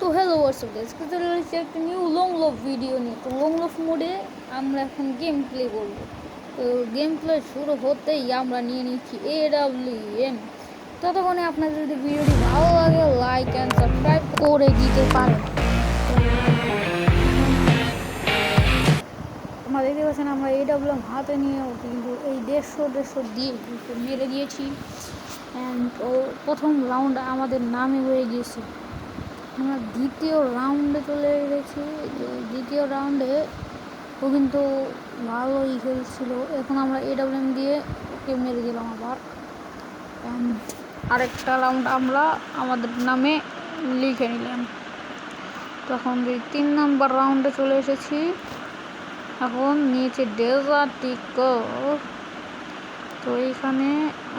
তো hello WhatsApp guys, চলে এসেছি একটা নিউ লং লভ ভিডিও নিয়ে। তো লং লভ মোডে আমরা এখন গেম প্লে করব। তো গেম প্লে শুরু হতেই আমরা নিয়ে নিচ্ছি AWM। ততক্ষণে আপনাদের যদি ভিডিওটি ভালো লাগে লাইক অ্যান্ড সাবস্ক্রাইব করে দিতে পারেন। আমরা দেখতে পাচ্ছেন আমরা AWM হাতে নিয়ে কিন্তু এই 150 দিয়ে মেরে দিয়েছি। অ্যান্ড প্রথম রাউন্ড আমাদের নামে হয়ে গিয়েছে। আমরা দ্বিতীয় রাউন্ডে চলে গেছি। দ্বিতীয় রাউন্ডে ও কিন্তু ভালোই খেলছিল। এখন আমরা AWM দিয়ে ওকে মেরে দিলাম আবার। আরেকটা রাউন্ড আমরা আমাদের নামে লিখে নিলাম। তখন 3 নম্বর রাউন্ডে চলে এসেছি। এখন নিয়েছে ডেজার্টিকো। তো এইখানে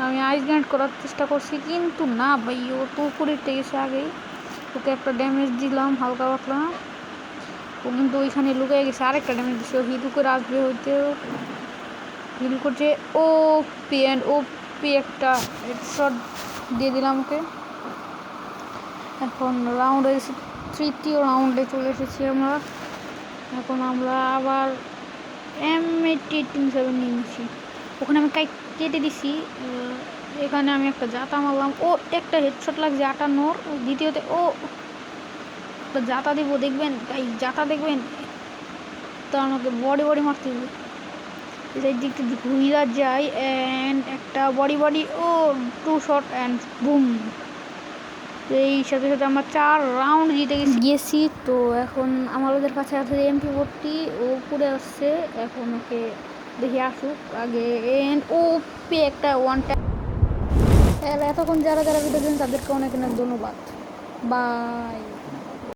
আমি আইস গ্র্যান্ড করার চেষ্টা করছি, কিন্তু না ভাই, ও তো উপরে গেছে আগেই। ওকে একটা ড্যামেজ দিলাম হালকা পাতলা, ও কিন্তু ওইখানে লুকিয়ে গেছে। আরেকটা ড্যামেজ দিচ্ছে, ও হিল করে আসবে, হইতে হিল করছে। ওপি একটা হেডশট দিয়ে দিলাম ওকে। এখন রাউন্ড হয়েছে, তৃতীয় রাউন্ডে চলে এসেছি আমরা। এখন আমরা আবার M87 নিয়ে নিচ্ছি। ওখানে আমি কেটে দিছি। এখানে আমি একটা জাতা মারলাম, ও একটা হেডশট লাগছে 58। দ্বিতীয়তে ও জাতা দিব, দেখবেন তাই জাতা দেখবেন, তো আমাকে বডি মারতে হবে। এই দিকটা ঘুরা যায় অ্যান্ড একটা বডি ও 2 শট অ্যান্ড বুম। এই সাথে সাথে আমরা 4 রাউন্ড জিতে গেছি। তো এখন আমাদের কাছে আছে MP40, ও পুড়ে আসছে। এখন ওকে দেখি আসুক আগে। এন্ড ওপি একটা ওয়ান টাইম। এতক্ষণ যারা ভিডিও দেখেন তাদেরকে অনেক অনেক ধন্যবাদ। বাই।